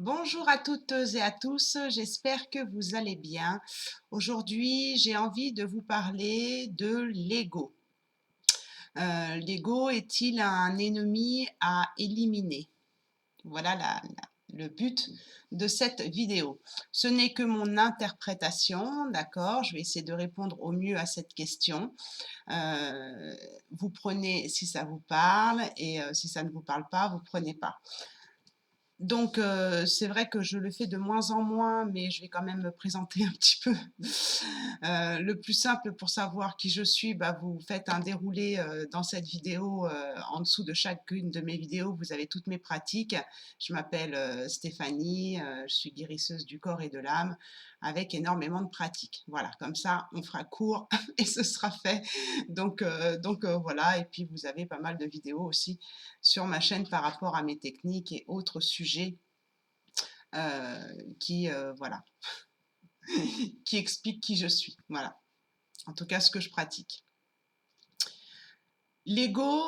Bonjour à toutes et à tous, j'espère que vous allez bien. Aujourd'hui, j'ai envie de vous parler de l'ego. L'ego est-il un ennemi à éliminer? Voilà le but de cette vidéo. Ce n'est que mon interprétation, d'accord? Je vais essayer de répondre au mieux à cette question. Vous prenez si ça vous parle et si ça ne vous parle pas, vous prenez pas. Donc, c'est vrai que je le fais de moins en moins, mais je vais quand même me présenter un petit peu. Le plus simple pour savoir qui je suis, bah, vous faites un déroulé, dans cette vidéo, en dessous de chacune de mes vidéos, vous avez toutes mes pratiques. Je m'appelle, Stéphanie, je suis guérisseuse du corps et de l'âme avec énormément de pratiques. Voilà, comme ça, on fera court et ce sera fait. Donc, voilà et puis vous avez pas mal de vidéos aussi sur ma chaîne par rapport à mes techniques et autres sujets voilà, qui expliquent qui je suis. Voilà, en tout cas ce que je pratique. L'ego,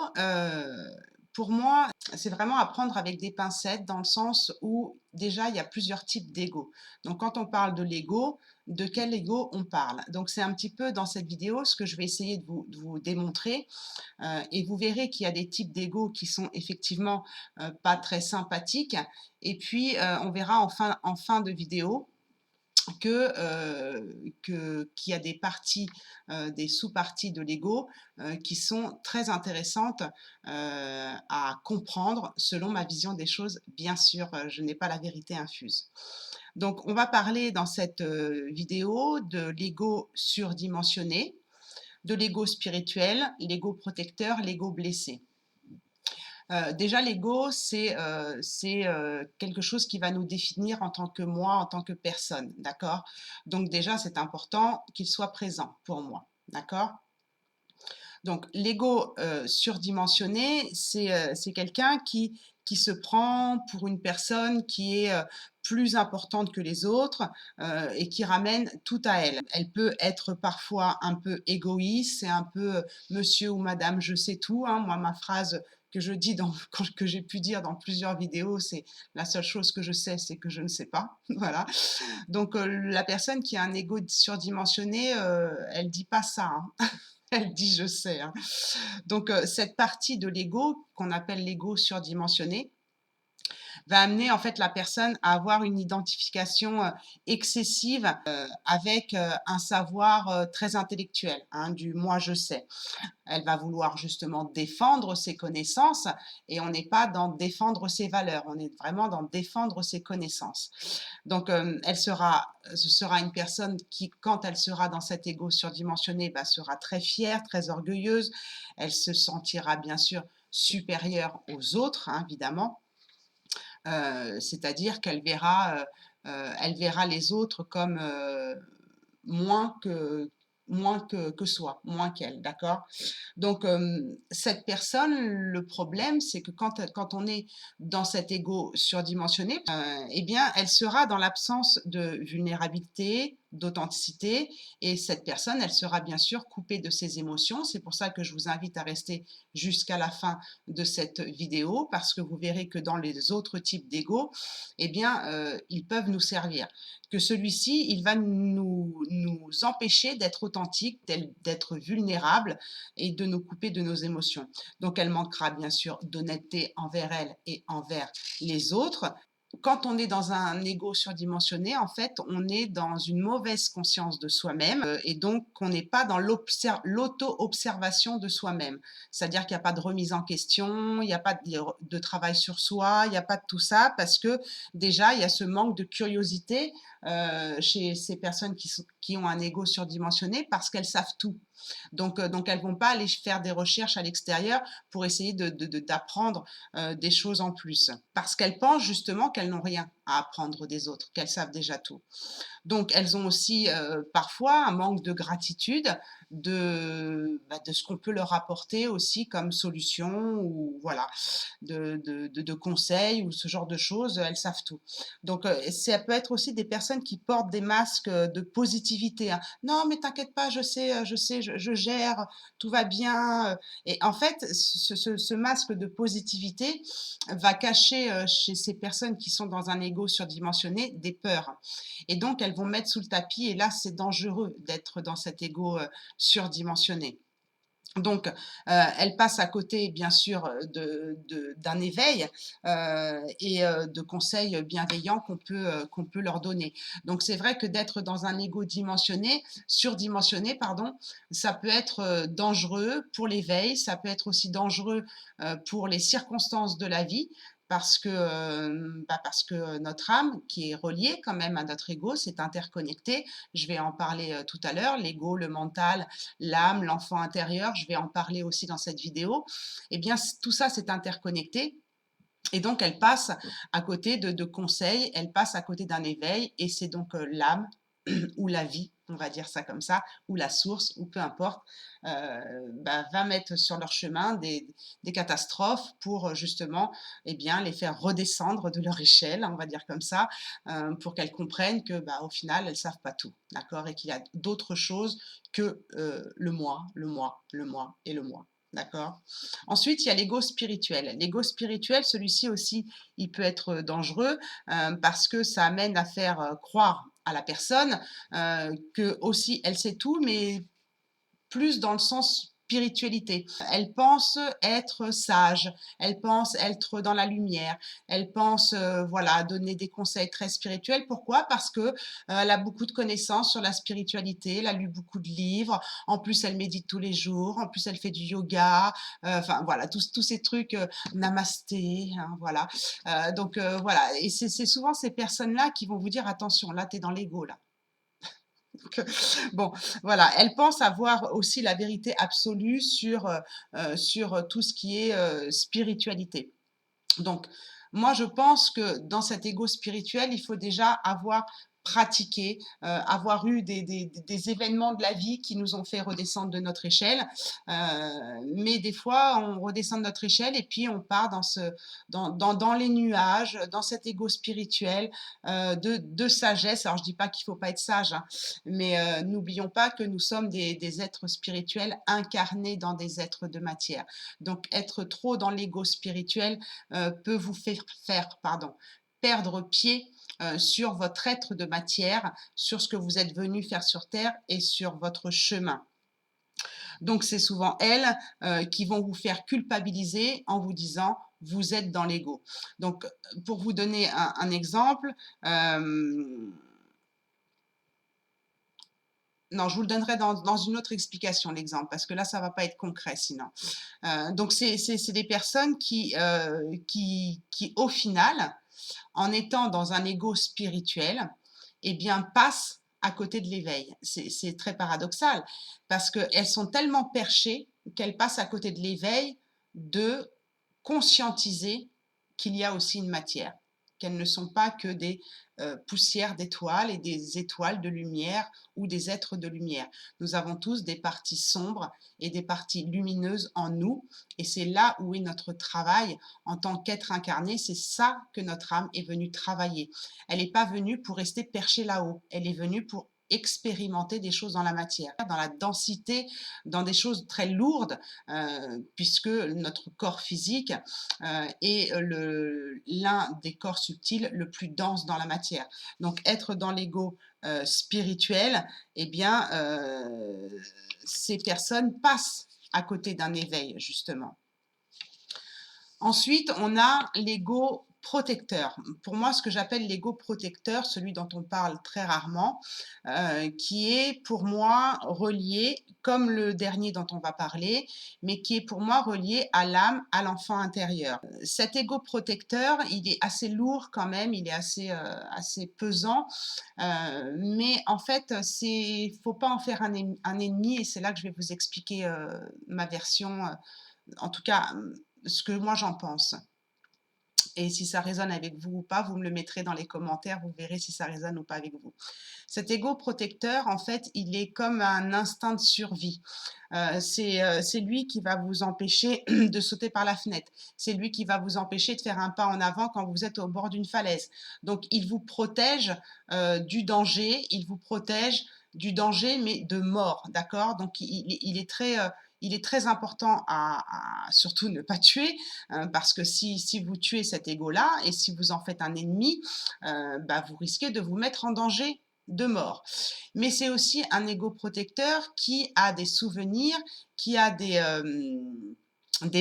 pour moi, c'est vraiment à prendre avec des pincettes dans le sens où déjà il y a plusieurs types d'ego. Donc quand on parle de l'ego, de quel ego on parle? Donc c'est un petit peu dans cette vidéo ce que je vais essayer de vous démontrer. Et vous verrez qu'il y a des types d'ego qui sont effectivement pas très sympathiques. Et puis, on verra en fin de vidéo qu'il y a des parties, des sous-parties de l'ego qui sont très intéressantes à comprendre selon ma vision des choses. Bien sûr, je n'ai pas la vérité infuse. Donc, on va parler dans cette vidéo de l'ego surdimensionné, de l'ego spirituel, l'ego protecteur, l'ego blessé. Déjà l'ego, c'est quelque chose qui va nous définir en tant que moi, en tant que personne, d'accord? Donc déjà, c'est important qu'il soit présent pour moi, d'accord? Donc l'ego, surdimensionné, c'est quelqu'un qui se prend pour une personne qui est, plus importante que les autres, et qui ramène tout à elle. Elle peut être parfois un peu égoïste, c'est un peu, monsieur ou madame je sais tout, hein. Moi, ma phrase que je dis que j'ai pu dire dans plusieurs vidéos, c'est: «La seule chose que je sais, c'est que je ne sais pas». Voilà. Donc, la personne qui a un ego surdimensionné, elle dit pas ça, hein. Elle dit: «Je sais», hein. Donc, cette partie de l'ego, qu'on appelle l'ego surdimensionné, va amener en fait la personne à avoir une identification excessive avec un savoir très intellectuel, hein, du moi je sais. Elle va vouloir justement défendre ses connaissances et on n'est pas dans défendre ses valeurs, on est vraiment dans défendre ses connaissances. Donc, ce sera une personne qui, quand elle sera dans cet ego surdimensionné, bah, sera très fière, très orgueilleuse. Elle se sentira bien sûr supérieure aux autres, hein, évidemment. C'est-à-dire elle verra les autres comme moins que, que soi, moins qu'elle, d'accord? Donc, cette personne, le problème, c'est que quand on est dans cet ego surdimensionné, eh bien, elle sera dans l'absence de vulnérabilité, d'authenticité et cette personne, elle sera bien sûr coupée de ses émotions. C'est pour ça que je vous invite à rester jusqu'à la fin de cette vidéo parce que vous verrez que dans les autres types d'ego, eh bien, ils peuvent nous servir. Que celui-ci, il va nous empêcher d'être authentiques, d'être vulnérables et de nous couper de nos émotions. Donc elle manquera bien sûr d'honnêteté envers elle et envers les autres. Quand on est dans un ego surdimensionné, en fait, on est dans une mauvaise conscience de soi-même et donc on n'est pas dans l'auto-observation de soi-même. C'est-à-dire qu'il n'y a pas de remise en question, il n'y a pas de travail sur soi, il n'y a pas de tout ça parce que déjà, il y a ce manque de curiosité chez ces personnes qui ont un ego surdimensionné parce qu'elles savent tout. Donc elles vont pas aller faire des recherches à l'extérieur pour essayer d'apprendre des choses en plus. Parce qu'elles pensent justement qu'elles n'ont rien à apprendre des autres, qu'elles savent déjà tout. Donc elles ont aussi parfois un manque de gratitude de ce qu'on peut leur apporter aussi comme solution ou voilà, de conseils ou ce genre de choses, elles savent tout. Donc ça peut être aussi des personnes qui portent des masques de positivité, hein. Non mais t'inquiète pas, je sais, je gère, tout va bien. Et en fait, ce masque de positivité va cacher chez ces personnes qui sont dans un ego surdimensionné des peurs. Et donc, elles vont mettre sous le tapis, et là, c'est dangereux d'être dans cet ego surdimensionné. Donc, elle passe à côté, bien sûr, d'un éveil de conseils bienveillants qu'on peut leur donner. Donc, c'est vrai que d'être dans un ego surdimensionné, pardon, ça peut être dangereux pour l'éveil, ça peut être aussi dangereux pour les circonstances de la vie. Parce que notre âme, qui est reliée quand même à notre ego, c'est interconnecté. Je vais en parler tout à l'heure. L'ego, le mental, l'âme, l'enfant intérieur, je vais en parler aussi dans cette vidéo. Eh bien, tout ça, c'est interconnecté. Et donc, elle passe à côté de conseils, elle passe à côté d'un éveil, et c'est donc l'âme ou la vie, on va dire ça comme ça, ou la source, ou peu importe, va mettre sur leur chemin des catastrophes pour justement les faire redescendre de leur échelle, on va dire comme ça, pour qu'elles comprennent que au final, elles ne savent pas tout, d'accord, et qu'il y a d'autres choses que le moi, le moi, le moi et le moi. D'accord. Ensuite, il y a l'ego spirituel. L'ego spirituel, celui-ci aussi, il peut être dangereux parce que ça amène à faire croire à la personne que aussi elle sait tout, mais plus dans le sens spiritualité. Elle pense être sage, elle pense être dans la lumière, elle pense voilà, donner des conseils très spirituels. Pourquoi? Parce que elle a beaucoup de connaissances sur la spiritualité, elle a lu beaucoup de livres, en plus elle médite tous les jours, en plus elle fait du yoga, enfin voilà, tous ces trucs, namasté, hein, voilà. Voilà, et c'est souvent ces personnes-là qui vont vous dire attention, là tu es dans l'ego là. Bon, voilà, elle pense avoir aussi la vérité absolue sur tout ce qui est spiritualité. Donc, moi, je pense que dans cet ego spirituel, il faut déjà avoir pratiqué, avoir eu des événements de la vie qui nous ont fait redescendre de notre échelle. Mais des fois, on redescend de notre échelle et puis on part dans les nuages, dans cet ego spirituel de sagesse. Alors, je dis pas qu'il faut pas être sage, hein, mais n'oublions pas que nous sommes des êtres spirituels incarnés dans des êtres de matière. Donc, être trop dans l'ego spirituel peut vous faire perdre pied sur votre être de matière, sur ce que vous êtes venu faire sur Terre et sur votre chemin. Donc, c'est souvent elles qui vont vous faire culpabiliser en vous disant vous êtes dans l'ego. Donc, pour vous donner un exemple, non, je vous le donnerai dans une autre explication, l'exemple, parce que là, ça ne va pas être concret sinon. Donc, c'est des personnes qui, au final, en étant dans un ego spirituel, eh bien, passent à côté de l'éveil. C'est très paradoxal, parce qu'elles sont tellement perchées qu'elles passent à côté de l'éveil de conscientiser qu'il y a aussi une matière, qu'elles ne sont pas que des poussières d'étoiles et des étoiles de lumière ou des êtres de lumière. Nous avons tous des parties sombres et des parties lumineuses en nous, et c'est là où est notre travail en tant qu'être incarné. C'est ça que notre âme est venue travailler. Elle n'est pas venue pour rester perchée là-haut, elle est venue pour expérimenter des choses dans la matière, dans la densité, dans des choses très lourdes, puisque notre corps physique est l'un des corps subtils le plus dense dans la matière. Donc, être dans l'ego spirituel, eh bien, ces personnes passent à côté d'un éveil, justement. Ensuite, on a l'ego protecteur. Pour moi, ce que j'appelle l'ego protecteur, celui dont on parle très rarement, qui est pour moi relié, comme le dernier dont on va parler, mais qui est pour moi relié à l'âme, à l'enfant intérieur. Cet ego protecteur, il est assez lourd quand même, il est assez pesant, mais en fait, faut pas en faire un ennemi, et c'est là que je vais vous expliquer ma version, en tout cas ce que moi j'en pense. Et si ça résonne avec vous ou pas, vous me le mettrez dans les commentaires, vous verrez si ça résonne ou pas avec vous. Cet ego protecteur, en fait, il est comme un instinct de survie. C'est lui qui va vous empêcher de sauter par la fenêtre. C'est lui qui va vous empêcher de faire un pas en avant quand vous êtes au bord d'une falaise. Donc, il vous protège du danger, il vous protège du danger, mais de mort, d'accord? Donc il est très important à surtout ne pas tuer, parce que si vous tuez cet ego-là et si vous en faites un ennemi, bah, vous risquez de vous mettre en danger de mort. Mais c'est aussi un ego protecteur qui a des souvenirs, qui a des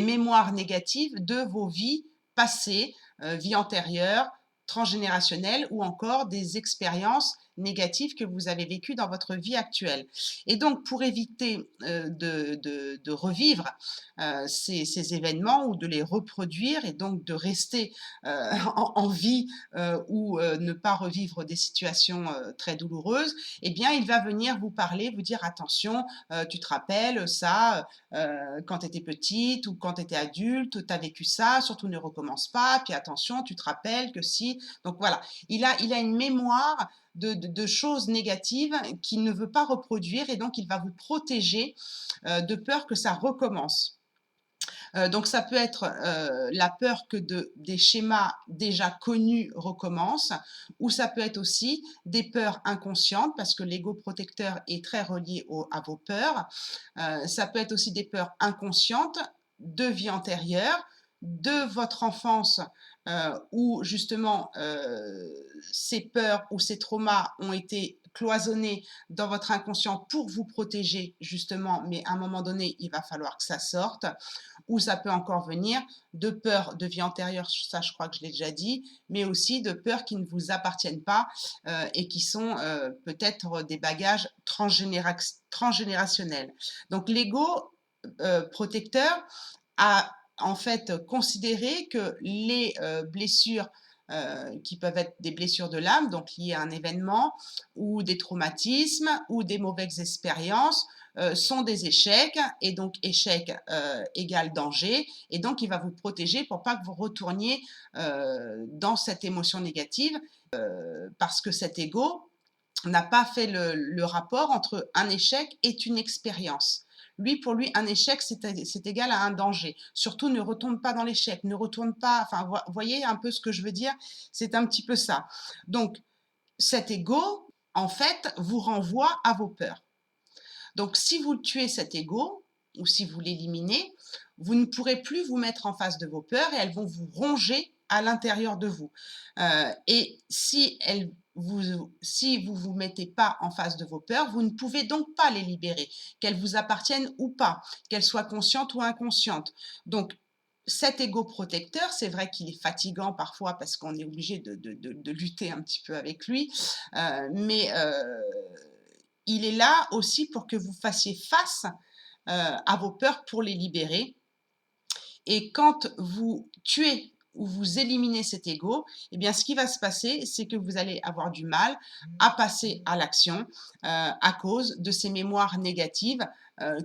mémoires négatives de vos vies passées, vies antérieures, transgénérationnelles ou encore des expériences négatives que vous avez vécues dans votre vie actuelle. Et donc, pour éviter de revivre ces événements ou de les reproduire et donc de rester en vie ou ne pas revivre des situations très douloureuses, eh bien, il va venir vous parler, vous dire attention, tu te rappelles ça, quand tu étais petite ou quand tu étais adulte, tu as vécu ça, surtout ne recommence pas, puis attention, tu te rappelles que si. Donc voilà, il a une mémoire de choses négatives qu'il ne veut pas reproduire et donc il va vous protéger de peur que ça recommence. Donc ça peut être la peur que des schémas déjà connus recommencent, ou ça peut être aussi des peurs inconscientes, parce que l'ego protecteur est très relié à vos peurs. Ça peut être aussi des peurs inconscientes de vie antérieure, de votre enfance, où justement ces peurs ou ces traumas ont été cloisonnés dans votre inconscient pour vous protéger justement, mais à un moment donné, il va falloir que ça sorte. Ou ça peut encore venir de peurs de vie antérieure, ça je crois que je l'ai déjà dit, mais aussi de peurs qui ne vous appartiennent pas et qui sont peut-être des bagages transgénérationnels. Donc l'ego protecteur a en fait considéré que les blessures qui peuvent être des blessures de l'âme, donc liées à un événement, ou des traumatismes, ou des mauvaises expériences, sont des échecs, et donc échec égale danger, et donc il va vous protéger pour pas que vous retourniez dans cette émotion négative, parce que cet ego n'a pas fait le rapport entre un échec et une expérience. Lui, pour lui, un échec, c'est égal à un danger. Surtout, ne retourne pas dans l'échec, ne retourne pas, enfin, voyez un peu ce que je veux dire? C'est un petit peu ça. Donc, cet ego, en fait, vous renvoie à vos peurs. Donc, si vous tuez cet ego, ou si vous l'éliminez, vous ne pourrez plus vous mettre en face de vos peurs et elles vont vous ronger à l'intérieur de vous. Et si vous vous mettez pas en face de vos peurs, vous ne pouvez donc pas les libérer, qu'elles vous appartiennent ou pas, qu'elles soient conscientes ou inconscientes. Donc, cet ego protecteur, c'est vrai qu'il est fatigant parfois parce qu'on est obligé de lutter un petit peu avec lui, mais il est là aussi pour que vous fassiez face à vos peurs pour les libérer. Et quand vous tuez ou vous éliminez cet ego, eh bien, ce qui va se passer, c'est que vous allez avoir du mal à passer à l'action à cause de ces mémoires négatives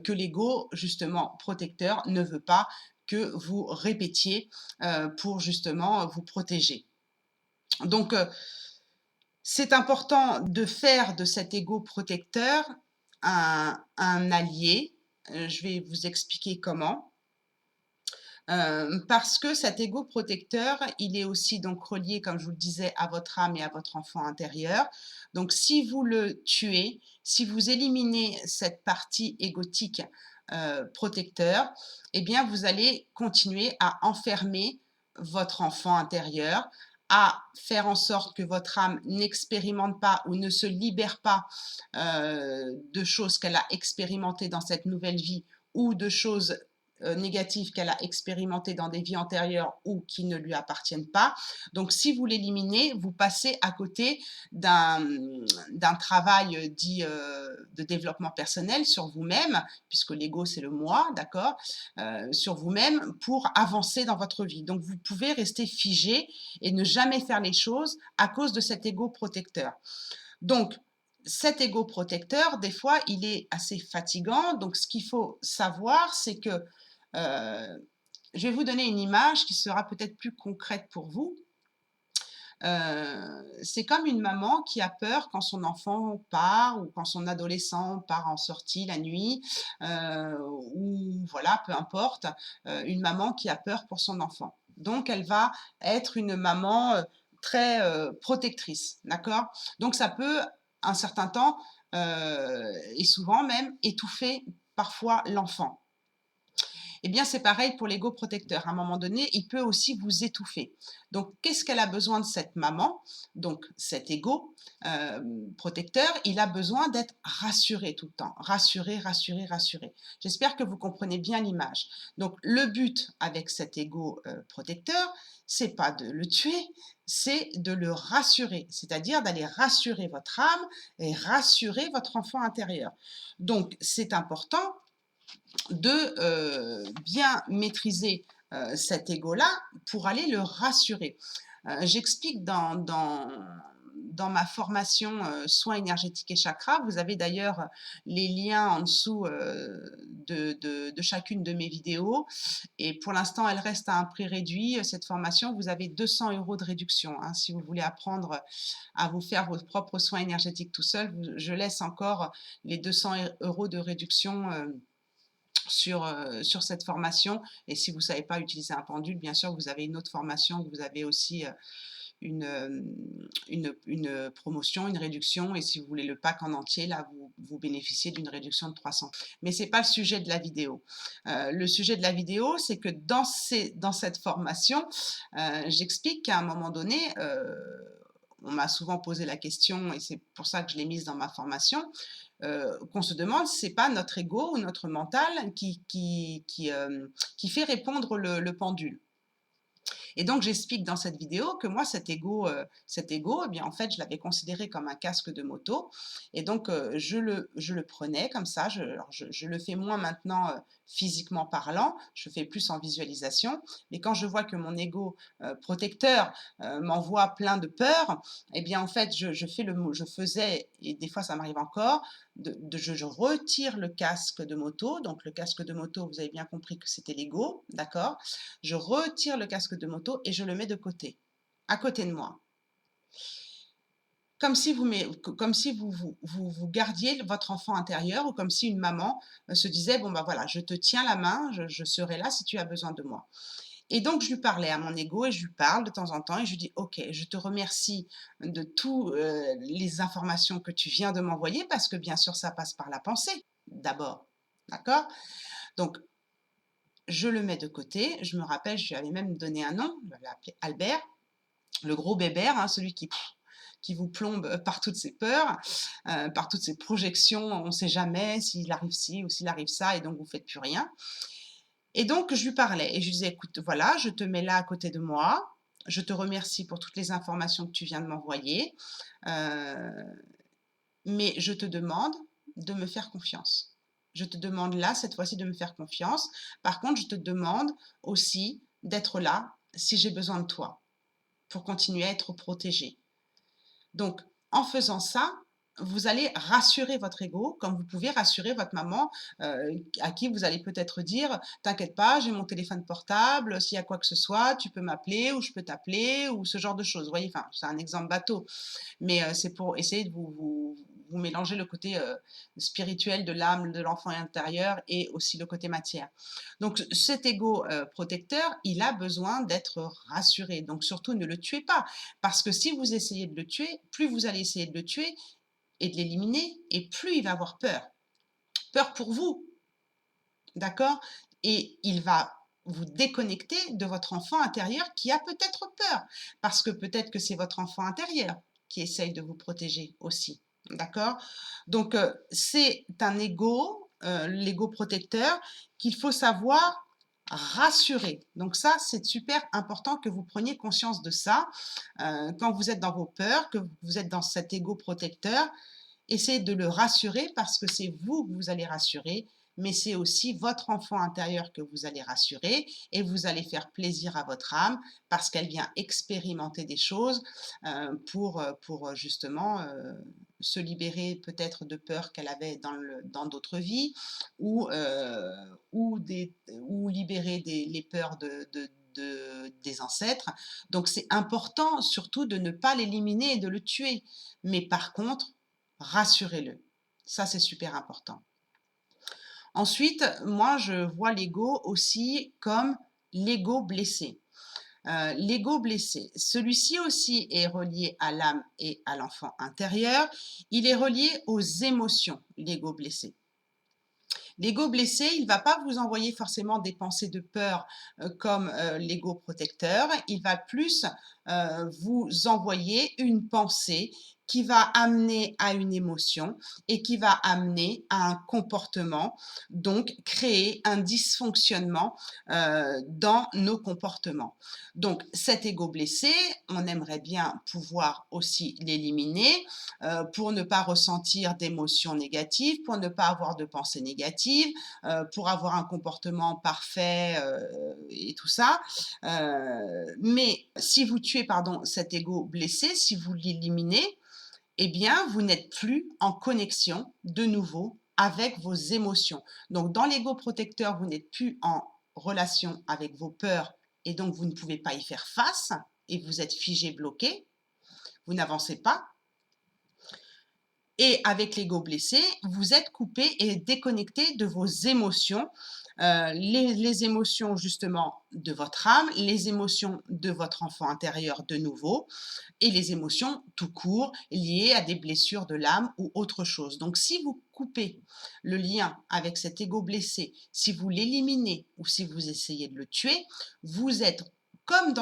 que l'ego, justement, protecteur, ne veut pas que vous répétiez pour justement vous protéger. Donc, c'est important de faire de cet ego protecteur un allié. Je vais vous expliquer comment. Parce que cet ego protecteur, il est aussi donc relié, comme je vous le disais, à votre âme et à votre enfant intérieur. Donc si vous le tuez, si vous éliminez cette partie égotique protecteur, eh bien vous allez continuer à enfermer votre enfant intérieur, à faire en sorte que votre âme n'expérimente pas ou ne se libère pas de choses qu'elle a expérimentées dans cette nouvelle vie ou de choses négatives qu'elle a expérimentées dans des vies antérieures ou qui ne lui appartiennent pas. Donc, si vous l'éliminez, vous passez à côté d'un travail dit de développement personnel sur vous-même, puisque l'ego, c'est le moi, d'accord, sur vous-même pour avancer dans votre vie. Donc, vous pouvez rester figé et ne jamais faire les choses à cause de cet ego protecteur. Donc, cet ego protecteur, des fois, il est assez fatigant. Donc, ce qu'il faut savoir, c'est que je vais vous donner une image qui sera peut-être plus concrète pour vous. C'est comme une maman qui a peur quand son enfant part ou quand son adolescent part en sortie la nuit, ou voilà, peu importe, une maman qui a peur pour son enfant. Donc, elle va être une maman très protectrice, d'accord? Donc, ça peut, un certain temps, et souvent même étouffer parfois l'enfant. Eh bien, c'est pareil pour l'ego protecteur. À un moment donné, il peut aussi vous étouffer. Donc, qu'est-ce qu'elle a besoin de cette maman? Donc, cet ego protecteur, il a besoin d'être rassuré tout le temps. Rassuré, rassuré, rassuré. J'espère que vous comprenez bien l'image. Donc, le but avec cet ego protecteur, c'est pas de le tuer, c'est de le rassurer, c'est-à-dire d'aller rassurer votre âme et rassurer votre enfant intérieur. Donc, c'est important de bien maîtriser cet ego-là pour aller le rassurer. J'explique dans ma formation soins énergétiques et chakras. Vous avez d'ailleurs les liens en dessous de chacune de mes vidéos. Et pour l'instant, elle reste à un prix réduit. Cette formation, vous avez 200 € de réduction. Hein, si vous voulez apprendre à vous faire vos propres soins énergétiques tout seul, je laisse encore les 200 € de réduction sur cette formation. Et si vous ne savez pas utiliser un pendule, bien sûr, vous avez une autre formation, vous avez aussi une promotion, une réduction. Et si vous voulez le pack en entier, là, vous bénéficiez d'une réduction de 300. Mais ce n'est pas le sujet de la vidéo. Le sujet de la vidéo, c'est que dans cette formation, j'explique qu'à un moment donné, on m'a souvent posé la question, et c'est pour ça que je l'ai mise dans ma formation, qu'on se demande si c'est pas notre ego ou notre mental qui fait répondre le pendule. Et donc, j'explique dans cette vidéo que moi, cet ego, eh bien, en fait, je l'avais considéré comme un casque de moto. Et donc, je le prenais comme ça. Je le fais moins maintenant physiquement parlant, je fais plus en visualisation. Mais quand je vois que mon ego protecteur m'envoie plein de peur, eh bien, en fait, je faisais, et des fois, ça m'arrive encore, je retire le casque de moto. Donc, le casque de moto, vous avez bien compris que c'était l'ego, d'accord? Je retire le casque de moto et je le mets de côté, à côté de moi. Comme si vous gardiez votre enfant intérieur, ou comme si une maman se disait, bon ben voilà, je te tiens la main, je serai là si tu as besoin de moi. Et donc, je lui parlais à mon ego et je lui parle de temps en temps et je lui dis, OK, je te remercie de toutes les informations que tu viens de m'envoyer, parce que bien sûr, ça passe par la pensée d'abord. D'accord? Donc, je le mets de côté. Je me rappelle, je lui avais même donné un nom, je l'avais appelé Albert, le gros bébert, hein, celui qui vous plombe par toutes ses peurs, par toutes ses projections. On ne sait jamais s'il arrive ci ou s'il arrive ça, et donc vous ne faites plus rien. Et donc, je lui parlais et je lui disais, écoute, voilà, je te mets là à côté de moi. Je te remercie pour toutes les informations que tu viens de m'envoyer. Mais je te demande de me faire confiance. Je te demande là, cette fois-ci, de me faire confiance. Par contre, je te demande aussi d'être là si j'ai besoin de toi pour continuer à être protégée. Donc, en faisant ça, vous allez rassurer votre ego, comme vous pouvez rassurer votre maman, à qui vous allez peut-être dire, t'inquiète pas, j'ai mon téléphone portable, s'il y a quoi que ce soit, tu peux m'appeler ou je peux t'appeler, ou ce genre de choses. Vous voyez, enfin, c'est un exemple bateau, mais c'est pour essayer de vous mélanger le côté spirituel de l'âme de l'enfant intérieur et aussi le côté matière. Donc cet ego protecteur, il a besoin d'être rassuré. Donc surtout ne le tuez pas, parce que si vous essayez de le tuer, plus vous allez essayer de le tuer et de l'éliminer, et plus il va avoir peur. Peur pour vous, d'accord? Et il va vous déconnecter de votre enfant intérieur qui a peut-être peur, parce que peut-être que c'est votre enfant intérieur qui essaye de vous protéger aussi, d'accord? Donc, c'est un ego, l'ego protecteur, qu'il faut savoir rassurer. Donc ça, c'est super important que vous preniez conscience de ça. Quand vous êtes dans vos peurs, que vous êtes dans cet ego protecteur, essayez de le rassurer, parce que c'est vous que vous allez rassurer, mais c'est aussi votre enfant intérieur que vous allez rassurer, et vous allez faire plaisir à votre âme parce qu'elle vient expérimenter des choses pour justement se libérer peut-être de peurs qu'elle avait dans d'autres vies, ou libérer les peurs des ancêtres. Donc c'est important surtout de ne pas l'éliminer et de le tuer. Mais par contre, rassurez-le. Ça, c'est super important. Ensuite, moi, je vois l'ego aussi comme l'ego blessé. l'ego blessé. Celui-ci aussi est relié à l'âme et à l'enfant intérieur. Il est relié aux émotions, l'ego blessé. L'ego blessé, il ne va pas vous envoyer forcément des pensées de peur comme l'ego protecteur. Il va plus vous envoyer une pensée qui va amener à une émotion et qui va amener à un comportement, donc créer un dysfonctionnement dans nos comportements. Donc cet ego blessé, on aimerait bien pouvoir aussi l'éliminer pour ne pas ressentir d'émotions négatives, pour ne pas avoir de pensées négatives, pour avoir un comportement parfait et tout ça. Mais si vous tuez pardon, cet ego blessé, si vous l'éliminez, eh bien, vous n'êtes plus en connexion de nouveau avec vos émotions. Donc, dans l'ego protecteur, vous n'êtes plus en relation avec vos peurs et donc vous ne pouvez pas y faire face et vous êtes figé, bloqué, vous n'avancez pas. Et avec l'ego blessé, vous êtes coupé et déconnecté de vos émotions, les émotions justement de votre âme, les émotions de votre enfant intérieur de nouveau, et les émotions tout court liées à des blessures de l'âme ou autre chose. Donc si vous coupez le lien avec cet ego blessé, si vous l'éliminez ou si vous essayez de le tuer, vous êtes comme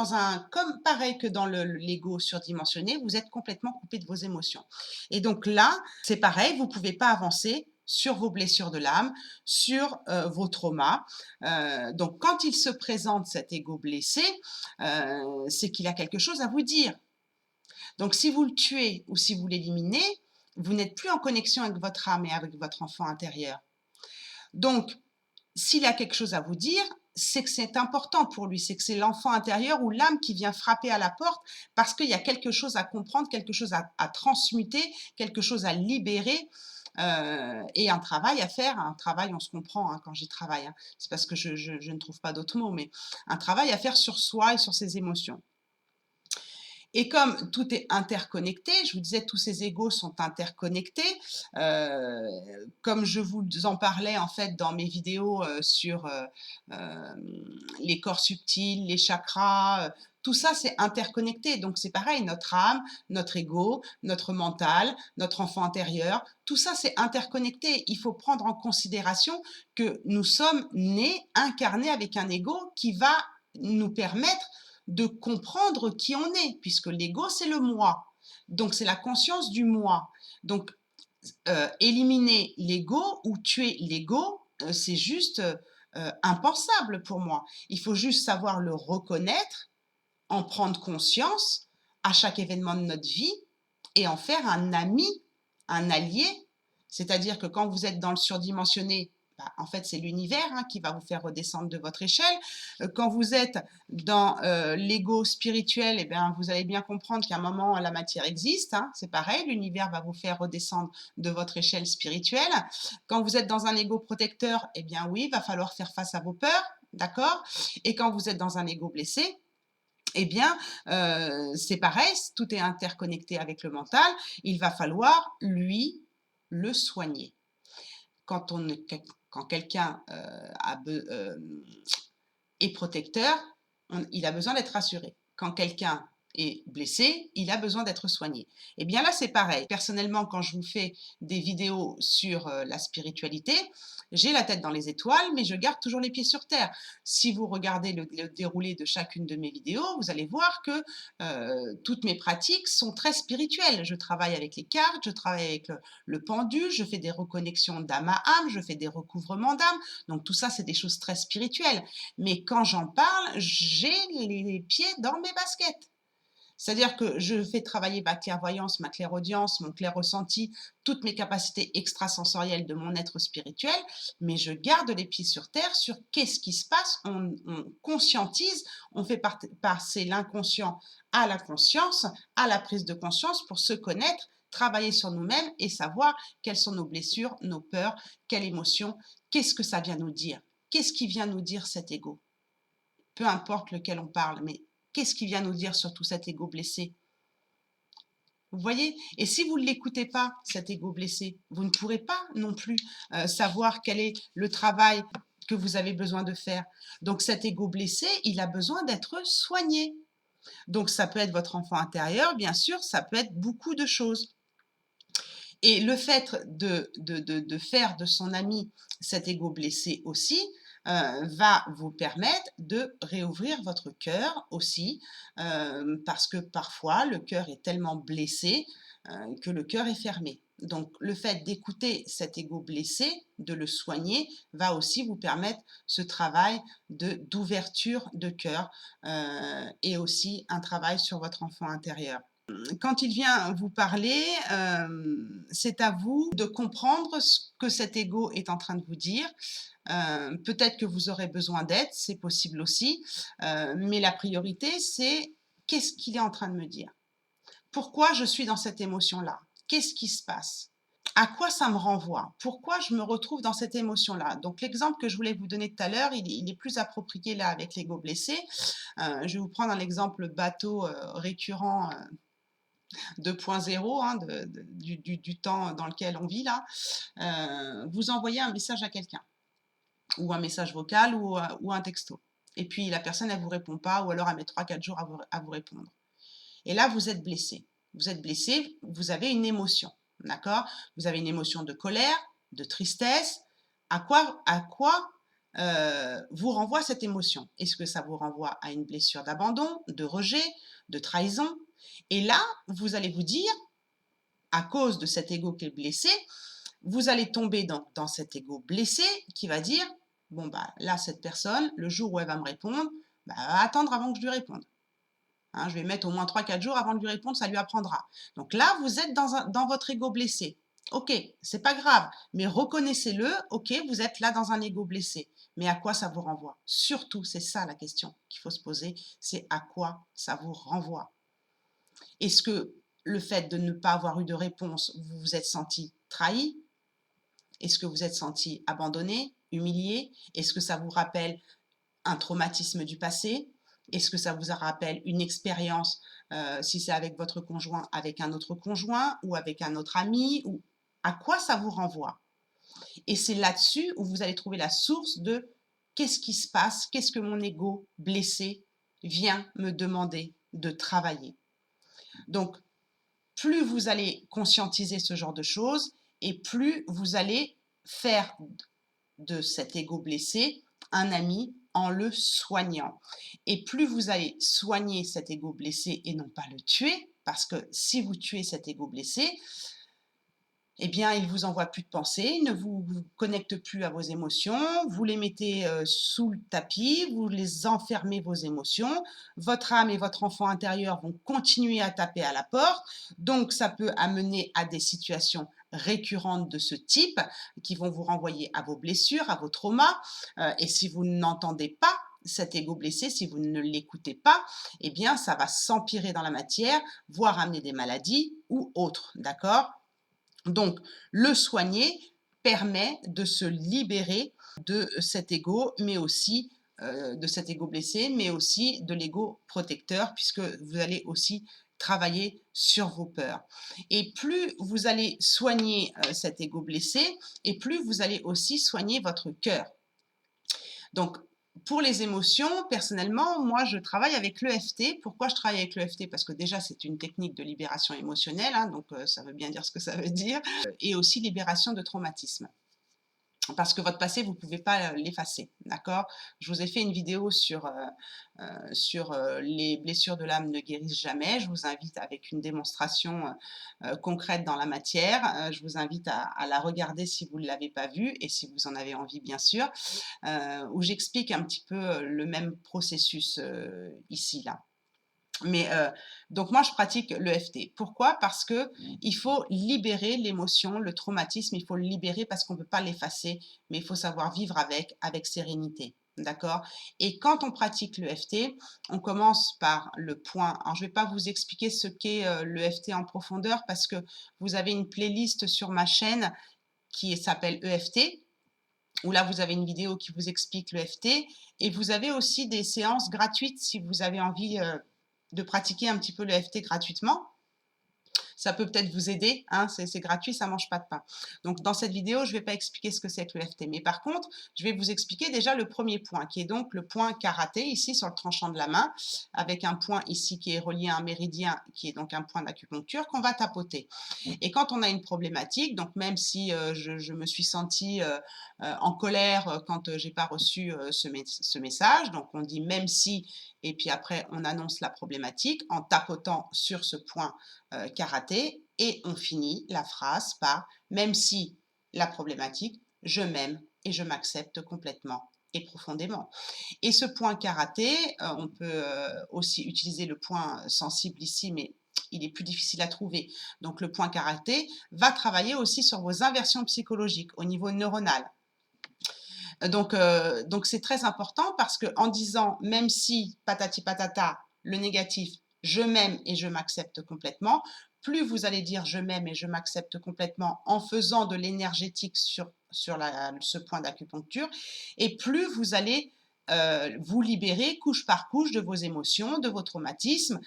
pareil que dans l'ego surdimensionné, vous êtes complètement coupé de vos émotions. Et donc là, c'est pareil, vous ne pouvez pas avancer sur vos blessures de l'âme, sur vos traumas. Donc quand il se présente cet ego blessé, c'est qu'il a quelque chose à vous dire. Donc si vous le tuez ou si vous l'éliminez, vous n'êtes plus en connexion avec votre âme et avec votre enfant intérieur. Donc, s'il a quelque chose à vous dire, c'est que c'est important pour lui, c'est que c'est l'enfant intérieur ou l'âme qui vient frapper à la porte parce qu'il y a quelque chose à comprendre, quelque chose à transmuter, quelque chose à libérer et un travail à faire. Un travail, on se comprend hein, quand j'y travaille, hein. C'est parce que je ne trouve pas d'autres mots, mais un travail à faire sur soi et sur ses émotions. Et comme tout est interconnecté, je vous disais, tous ces égos sont interconnectés. Comme je vous en parlais en fait dans mes vidéos sur les corps subtils, les chakras, tout ça c'est interconnecté. Donc c'est pareil, notre âme, notre ego, notre mental, notre enfant intérieur, tout ça c'est interconnecté. Il faut prendre en considération que nous sommes nés, incarnés avec un ego qui va nous permettre de comprendre qui on est, puisque l'ego, c'est le moi. Donc, c'est la conscience du moi. Donc, éliminer l'ego ou tuer l'ego, c'est juste impensable pour moi. Il faut juste savoir le reconnaître, en prendre conscience à chaque événement de notre vie et en faire un ami, un allié. C'est-à-dire que quand vous êtes dans le surdimensionné, bah, en fait, c'est l'univers hein, qui va vous faire redescendre de votre échelle. Quand vous êtes dans l'ego spirituel, eh bien, vous allez bien comprendre qu'à un moment, la matière existe. Hein, c'est pareil, l'univers va vous faire redescendre de votre échelle spirituelle. Quand vous êtes dans un ego protecteur, eh bien oui, il va falloir faire face à vos peurs, d'accord? Et quand vous êtes dans un ego blessé, eh bien, c'est pareil, tout est interconnecté avec le mental. Il va falloir, lui, le soigner. Quand quelqu'un est protecteur, il a besoin d'être rassuré. Quand quelqu'un est blessé, il a besoin d'être soigné. Et bien là, c'est pareil. Personnellement, quand je vous fais des vidéos sur la spiritualité, j'ai la tête dans les étoiles, mais je garde toujours les pieds sur terre. Si vous regardez le déroulé de chacune de mes vidéos, vous allez voir que toutes mes pratiques sont très spirituelles. Je travaille avec les cartes, je travaille avec le pendule, je fais des reconnexions d'âme à âme, je fais des recouvrements d'âme. Donc tout ça, c'est des choses très spirituelles. Mais quand j'en parle, j'ai les pieds dans mes baskets. C'est-à-dire que je fais travailler ma clairvoyance, ma clairaudience, mon clair ressenti, toutes mes capacités extrasensorielles de mon être spirituel, mais je garde les pieds sur terre sur qu'est-ce qui se passe, on conscientise, on fait passer l'inconscient à la conscience, à la prise de conscience pour se connaître, travailler sur nous-mêmes et savoir quelles sont nos blessures, nos peurs, quelle émotion, qu'est-ce que ça vient nous dire, qu'est-ce qui vient nous dire cet ego. Peu importe lequel on parle, mais qu'est-ce qui vient nous dire sur tout cet ego blessé? Vous voyez? Et si vous ne l'écoutez pas, cet ego blessé, vous ne pourrez pas non plus savoir quel est le travail que vous avez besoin de faire. Donc cet ego blessé, il a besoin d'être soigné. Donc ça peut être votre enfant intérieur, bien sûr, ça peut être beaucoup de choses. Et le fait de faire de son ami cet ego blessé aussi, va vous permettre de réouvrir votre cœur aussi, parce que parfois le cœur est tellement blessé, que le cœur est fermé. Donc le fait d'écouter cet ego blessé, de le soigner, va aussi vous permettre ce travail d'ouverture de cœur, et aussi un travail sur votre enfant intérieur. Quand il vient vous parler, c'est à vous de comprendre ce que cet ego est en train de vous dire. Peut-être que vous aurez besoin d'aide, c'est possible aussi, mais la priorité, c'est qu'est-ce qu'il est en train de me dire? Pourquoi je suis dans cette émotion-là? Qu'est-ce qui se passe? À quoi ça me renvoie? Pourquoi je me retrouve dans cette émotion-là? Donc l'exemple que je voulais vous donner tout à l'heure, il est plus approprié là avec l'ego blessé. Je vais vous prendre un exemple bateau, récurrent, 2.0, hein, du temps dans lequel on vit là. Vous envoyez un message à quelqu'un, ou un message vocal, ou un texto. Et puis la personne, elle ne vous répond pas, ou alors elle met 3-4 jours à vous répondre. Et là, vous êtes blessé. Vous êtes blessé, vous avez une émotion, d'accord? Vous avez une émotion de colère, de tristesse. À quoi vous renvoie cette émotion? Est-ce que ça vous renvoie à une blessure d'abandon, de rejet, de trahison? Et là, vous allez vous dire, à cause de cet ego qui est blessé, vous allez tomber dans cet ego blessé qui va dire, bon, bah là, cette personne, le jour où elle va me répondre, bah, elle va attendre avant que je lui réponde. Hein, je vais mettre au moins 3-4 jours avant de lui répondre, ça lui apprendra. Donc là, vous êtes dans votre ego blessé. Ok, c'est pas grave, mais reconnaissez-le, ok, vous êtes là dans un ego blessé. Mais à quoi ça vous renvoie? Surtout, c'est ça la question qu'il faut se poser, c'est à quoi ça vous renvoie? Est-ce que le fait de ne pas avoir eu de réponse, vous vous êtes senti trahi? Est-ce que vous êtes senti abandonné, humilié? Est-ce que ça vous rappelle un traumatisme du passé? Est-ce que ça vous rappelle une expérience, si c'est avec votre conjoint, avec un autre conjoint ou avec un autre ami? Ou à quoi ça vous renvoie? Et c'est là-dessus où vous allez trouver la source de qu'est-ce qui se passe, qu'est-ce que mon ego blessé vient me demander de travailler. Donc, plus vous allez conscientiser ce genre de choses et plus vous allez faire de cet ego blessé un ami en le soignant. Et plus vous allez soigner cet ego blessé et non pas le tuer, parce que si vous tuez cet ego blessé, eh bien, il vous envoie plus de pensées, il ne vous connecte plus à vos émotions, vous les mettez sous le tapis, vous les enfermez vos émotions, votre âme et votre enfant intérieur vont continuer à taper à la porte, donc ça peut amener à des situations récurrentes de ce type qui vont vous renvoyer à vos blessures, à vos traumas, et si vous n'entendez pas cet ego blessé, si vous ne l'écoutez pas, eh bien, ça va s'empirer dans la matière, voire amener des maladies ou autres, d'accord? Donc, le soigner permet de se libérer de cet ego, mais aussi de cet ego blessé, mais aussi de l'ego protecteur, puisque vous allez aussi travailler sur vos peurs. Et plus vous allez soigner cet ego blessé, et plus vous allez aussi soigner votre cœur. Donc, pour les émotions, personnellement, moi, je travaille avec l'EFT. Pourquoi je travaille avec l'EFT? Parce que déjà, c'est une technique de libération émotionnelle, hein, donc ça veut bien dire ce que ça veut dire, et aussi libération de traumatisme. Parce que votre passé, vous ne pouvez pas l'effacer, d'accord? Je vous ai fait une vidéo sur les blessures de l'âme ne guérissent jamais. Je vous invite avec une démonstration concrète dans la matière. Je vous invite à la regarder si vous ne l'avez pas vue et si vous en avez envie, bien sûr, où j'explique un petit peu le même processus ici, là. Mais donc moi, je pratique l'EFT. Pourquoi? Parce que il faut libérer l'émotion, le traumatisme, il faut le libérer parce qu'on ne peut pas l'effacer, mais il faut savoir vivre avec sérénité. D'accord? Et quand on pratique l'EFT, on commence par le point. Alors, je ne vais pas vous expliquer ce qu'est l'EFT en profondeur parce que vous avez une playlist sur ma chaîne qui s'appelle EFT, où là, vous avez une vidéo qui vous explique l'EFT et vous avez aussi des séances gratuites si vous avez envie de pratiquer un petit peu l'EFT gratuitement. ça peut peut-être vous aider, hein, c'est gratuit, ça mange pas de pain. Donc dans cette vidéo, je ne vais pas expliquer ce que c'est que l'EFT, mais par contre, je vais vous expliquer déjà le premier point, qui est donc le point karaté, ici sur le tranchant de la main, avec un point ici qui est relié à un méridien, qui est donc un point d'acupuncture, qu'on va tapoter. Et quand on a une problématique, donc même si je me suis sentie en colère quand j'ai pas reçu ce message, donc on dit même si, et puis après on annonce la problématique en tapotant sur ce point karaté, et on finit la phrase par même si la problématique, je m'aime et je m'accepte complètement et profondément. Et ce point karaté, on peut aussi utiliser le point sensible ici, mais il est plus difficile à trouver. Donc le point karaté va travailler aussi sur vos inversions psychologiques au niveau neuronal. Donc c'est très important parce qu'en disant même si patati patata, le négatif, je m'aime et je m'accepte complètement, plus vous allez dire je m'aime et je m'accepte complètement en faisant de l'énergétique sur ce point d'acupuncture, et plus vous allez vous libérer couche par couche de vos émotions, de vos traumatismes,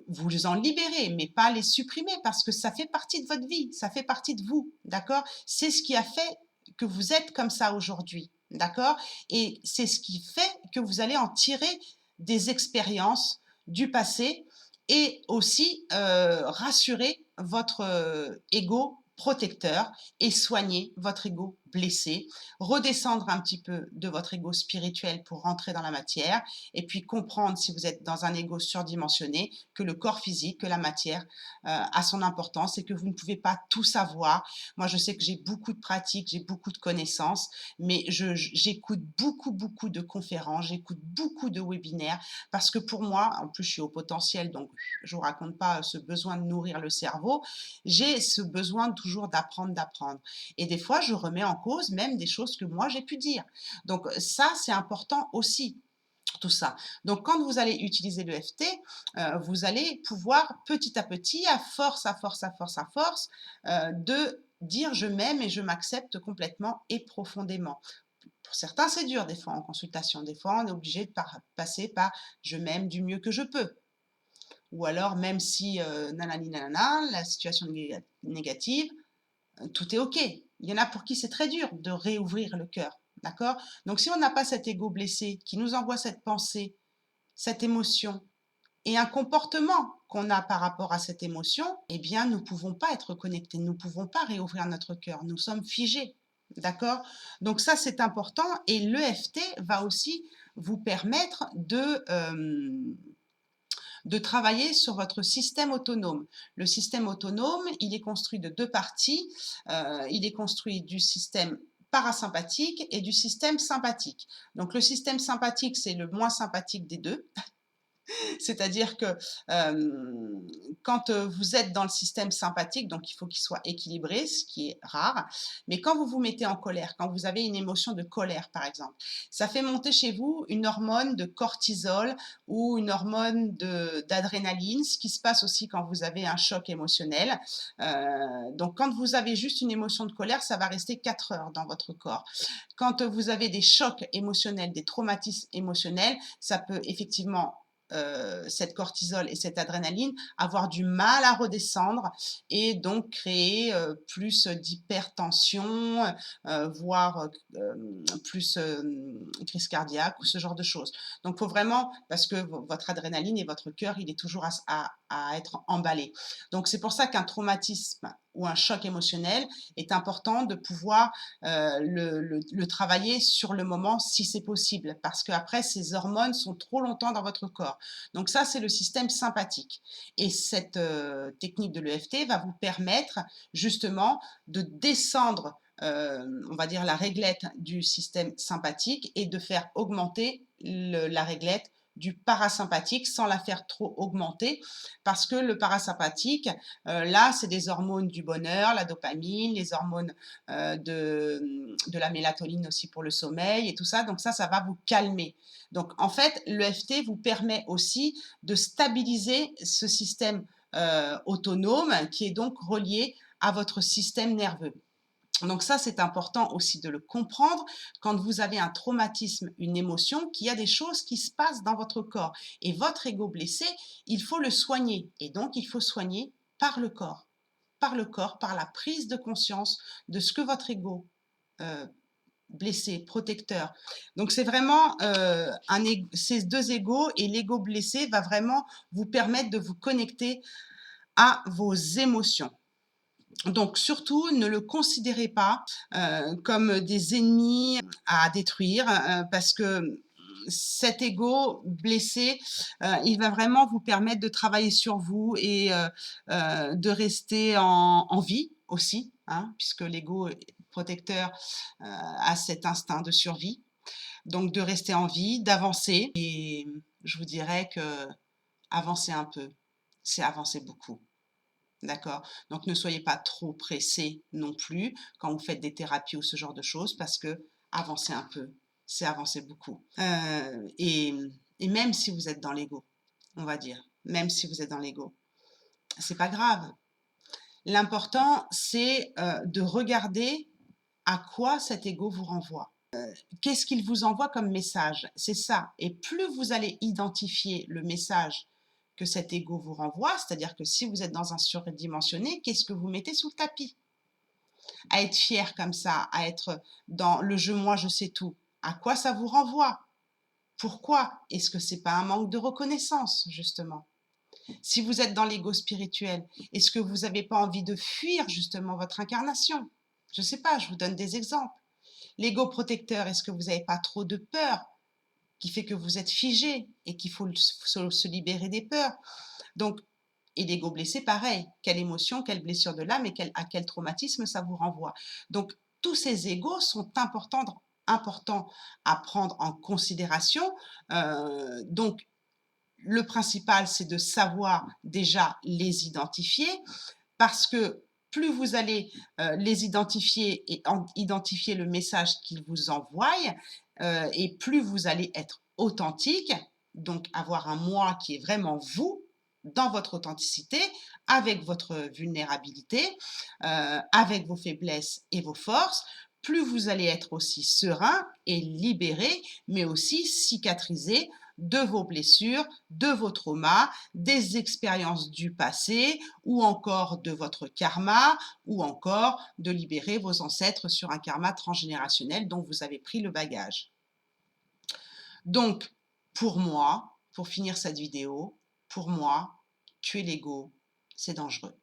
vous en libérer, mais pas les supprimer parce que ça fait partie de votre vie, ça fait partie de vous, d'accord? C'est ce qui a fait que vous êtes comme ça aujourd'hui, d'accord? Et c'est ce qui fait que vous allez en tirer des expériences du passé et aussi rassurer votre ego protecteur et soigner votre ego blessé, redescendre un petit peu de votre ego spirituel pour rentrer dans la matière et puis comprendre si vous êtes dans un ego surdimensionné que le corps physique, que la matière a son importance et que vous ne pouvez pas tout savoir. Moi, je sais que j'ai beaucoup de pratiques, j'ai beaucoup de connaissances, mais j'écoute beaucoup de conférences, j'écoute beaucoup de webinaires parce que pour moi, en plus je suis au potentiel, donc je vous raconte pas ce besoin de nourrir le cerveau, j'ai ce besoin toujours d'apprendre. Et des fois, je remets en cause même des choses que moi j'ai pu dire. Donc ça, c'est important aussi. Tout ça. Donc, quand vous allez utiliser l'EFT, vous allez pouvoir petit à petit, à force, de dire je m'aime et je m'accepte complètement et profondément. Pour certains, c'est dur des fois en consultation. Des fois, on est obligé de passer par je m'aime du mieux que je peux. Ou alors, même si nanani nanana, la situation négative, tout est OK. Il y en a pour qui c'est très dur de réouvrir le cœur. D'accord? Donc, si on n'a pas cet ego blessé qui nous envoie cette pensée, cette émotion et un comportement qu'on a par rapport à cette émotion, eh bien, nous ne pouvons pas être connectés, nous ne pouvons pas réouvrir notre cœur, nous sommes figés. D'accord? Donc ça, c'est important et l'EFT va aussi vous permettre de travailler sur votre système autonome. Le système autonome, il est construit de deux parties. Il est construit du système parasympathique et du système sympathique. Donc le système sympathique, c'est le moins sympathique des deux. C'est-à-dire que quand vous êtes dans le système sympathique, donc il faut qu'il soit équilibré, ce qui est rare, mais quand vous vous mettez en colère, quand vous avez une émotion de colère par exemple, ça fait monter chez vous une hormone de cortisol ou une hormone d'adrénaline, ce qui se passe aussi quand vous avez un choc émotionnel. Donc quand vous avez juste une émotion de colère, ça va rester 4 heures dans votre corps. Quand vous avez des chocs émotionnels, des traumatismes émotionnels, ça peut effectivement cette cortisol et cette adrénaline avoir du mal à redescendre et donc créer plus d'hypertension, voire plus crise cardiaque ou ce genre de choses. Donc, il faut vraiment, parce que votre adrénaline et votre cœur, il est toujours à être emballé. Donc, c'est pour ça qu'un traumatisme ou un choc émotionnel est important de pouvoir le travailler sur le moment si c'est possible, parce qu'après, ces hormones sont trop longtemps dans votre corps. Donc ça, c'est le système sympathique. Et cette technique de l'EFT va vous permettre justement de descendre, on va dire, la réglette du système sympathique et de faire augmenter la réglette du parasympathique sans la faire trop augmenter, parce que le parasympathique, là, c'est des hormones du bonheur, la dopamine, les hormones de la mélatonine aussi pour le sommeil et tout ça. Donc ça va vous calmer. Donc en fait, l'EFT vous permet aussi de stabiliser ce système autonome qui est donc relié à votre système nerveux. Donc ça, c'est important aussi de le comprendre quand vous avez un traumatisme, une émotion, qu'il y a des choses qui se passent dans votre corps. Et votre ego blessé, il faut le soigner. Et donc, il faut soigner par le corps, par le corps, par la prise de conscience de ce que votre ego blessé, protecteur. Donc c'est vraiment ces deux égos, et l'ego blessé va vraiment vous permettre de vous connecter à vos émotions. Donc surtout, ne le considérez pas comme des ennemis à détruire, parce que cet ego blessé, il va vraiment vous permettre de travailler sur vous et de rester en vie aussi, hein, puisque l'ego protecteur a cet instinct de survie. Donc de rester en vie, d'avancer. Et je vous dirais que avancer un peu, c'est avancer beaucoup. D'accord? Donc ne soyez pas trop pressés non plus quand vous faites des thérapies ou ce genre de choses, parce que avancer un peu, c'est avancer beaucoup. Et même si vous êtes dans l'ego, on va dire, même si vous êtes dans l'ego, c'est pas grave. L'important, c'est de regarder à quoi cet ego vous renvoie. Qu'est-ce qu'il vous envoie comme message? C'est ça. Et plus vous allez identifier le message que cet ego vous renvoie, c'est-à-dire que si vous êtes dans un surdimensionné, qu'est-ce que vous mettez sous le tapis? À être fier comme ça, à être dans le je, moi, je sais tout. À quoi ça vous renvoie? Pourquoi? Est-ce que c'est pas un manque de reconnaissance, justement? Si vous êtes dans l'ego spirituel, est-ce que vous n'avez pas envie de fuir justement votre incarnation? Je ne sais pas, je vous donne des exemples. L'ego protecteur, est-ce que vous n'avez pas trop de peur qui fait que vous êtes figé et qu'il faut se libérer des peurs? Donc, et l'ego blessé, pareil. Quelle émotion, quelle blessure de l'âme et à quel traumatisme ça vous renvoie? Donc, tous ces égos sont importants à prendre en considération. Donc, le principal, c'est de savoir déjà les identifier, parce que plus vous allez les identifier et identifier le message qu'ils vous envoient, et plus vous allez être authentique, donc avoir un moi qui est vraiment vous, dans votre authenticité, avec votre vulnérabilité, avec vos faiblesses et vos forces, plus vous allez être aussi serein et libéré, mais aussi cicatrisé de vos blessures, de vos traumas, des expériences du passé, ou encore de votre karma, ou encore de libérer vos ancêtres sur un karma transgénérationnel dont vous avez pris le bagage. Donc, pour moi, pour finir cette vidéo, pour moi, tuer l'ego, c'est dangereux.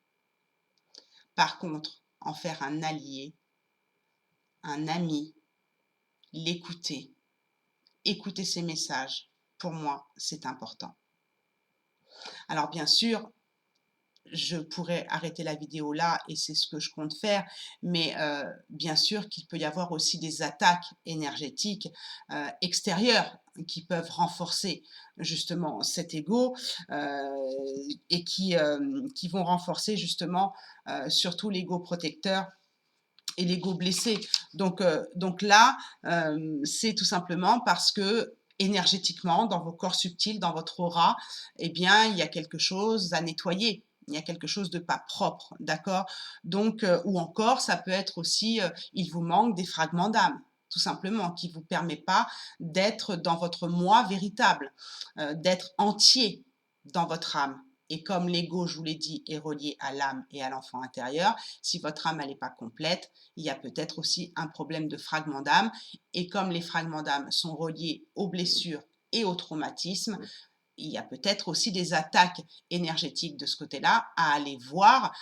Par contre, en faire un allié, un ami, l'écouter, écouter ses messages, pour moi, c'est important. Alors bien sûr, je pourrais arrêter la vidéo là et c'est ce que je compte faire, mais bien sûr qu'il peut y avoir aussi des attaques énergétiques extérieures qui peuvent renforcer justement cet ego, et qui vont renforcer justement surtout l'ego protecteur et l'ego blessé. Donc là, c'est tout simplement parce que énergétiquement, dans vos corps subtils, dans votre aura, eh bien, il y a quelque chose à nettoyer. Il y a quelque chose de pas propre, d'accord? Donc, ou encore, ça peut être aussi, il vous manque des fragments d'âme, tout simplement, qui vous permet pas d'être dans votre moi véritable, d'être entier dans votre âme. Et comme l'ego, je vous l'ai dit, est relié à l'âme et à l'enfant intérieur, si votre âme n'est pas complète, il y a peut-être aussi un problème de fragment d'âme. Et comme les fragments d'âme sont reliés aux blessures et aux traumatismes, il y a peut-être aussi des attaques énergétiques de ce côté-là à aller voir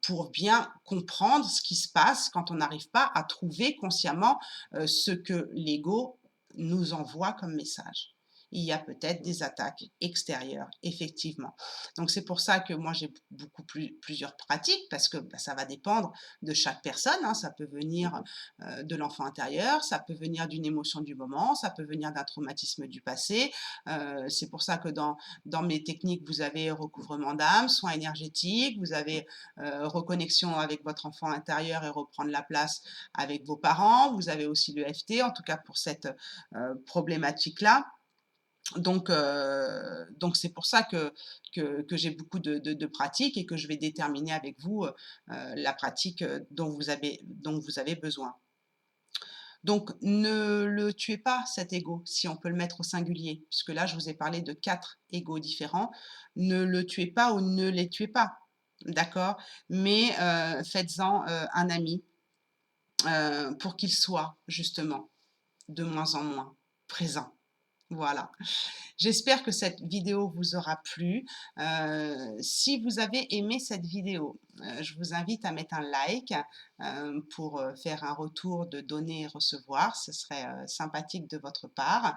pour bien comprendre ce qui se passe quand on n'arrive pas à trouver consciemment ce que l'ego nous envoie comme message. Il y a peut-être des attaques extérieures, effectivement. Donc c'est pour ça que moi j'ai plusieurs pratiques, parce que ça va dépendre de chaque personne, hein. Ça peut venir de l'enfant intérieur, ça peut venir d'une émotion du moment, ça peut venir d'un traumatisme du passé. C'est pour ça que dans mes techniques, vous avez recouvrement d'âme, soins énergétiques, vous avez reconnexion avec votre enfant intérieur et reprendre la place avec vos parents. Vous avez aussi le FT, en tout cas pour cette problématique-là. Donc c'est pour ça que j'ai beaucoup de pratiques et que je vais déterminer avec vous la pratique dont vous avez besoin. Donc ne le tuez pas, cet ego, si on peut le mettre au singulier, puisque là je vous ai parlé de 4 égos différents. Ne le tuez pas ou ne les tuez pas. d'accord? Mais faites-en, un ami, pour qu'il soit justement de moins en moins présent. Voilà. J'espère que cette vidéo vous aura plu. Si vous avez aimé cette vidéo, je vous invite à mettre un like, pour, faire un retour de donner et recevoir. Ce serait, sympathique de votre part.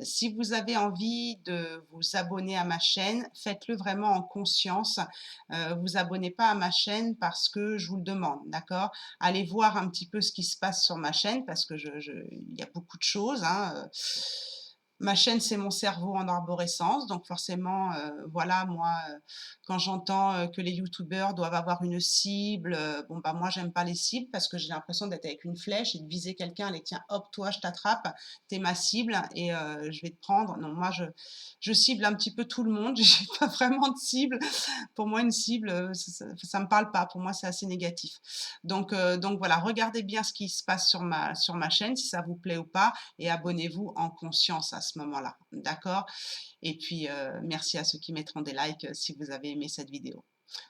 Si vous avez envie de vous abonner à ma chaîne, faites-le vraiment en conscience. Vous abonnez pas à ma chaîne parce que je vous le demande, d'accord? Allez voir un petit peu ce qui se passe sur ma chaîne parce que il y a beaucoup de choses, hein, ma chaîne, c'est mon cerveau en arborescence, donc forcément, voilà, moi, quand j'entends, que les youtubeurs doivent avoir une cible, bon, bah, moi, j'aime pas les cibles parce que j'ai l'impression d'être avec une flèche et de viser quelqu'un, allez tiens, hop, toi, je t'attrape, tu es ma cible et je vais te prendre. Non, moi, je cible un petit peu tout le monde, j'ai pas vraiment de cible. Pour moi, une cible, ça me parle pas. Pour moi, c'est assez négatif. Donc voilà, regardez bien ce qui se passe sur ma chaîne, si ça vous plaît ou pas et abonnez-vous en conscience à ce moment-là, d'accord? Et puis, merci à ceux qui mettront des likes, si vous avez aimé cette vidéo.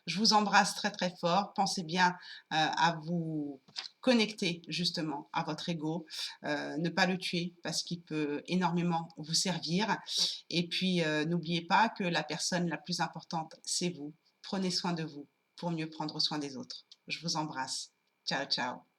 Je vous embrasse très, très fort. Pensez bien, à vous connecter justement à votre ego, ne pas le tuer parce qu'il peut énormément vous servir et puis, n'oubliez pas que la personne la plus importante, c'est vous. Prenez soin de vous pour mieux prendre soin des autres. Je vous embrasse. Ciao, ciao.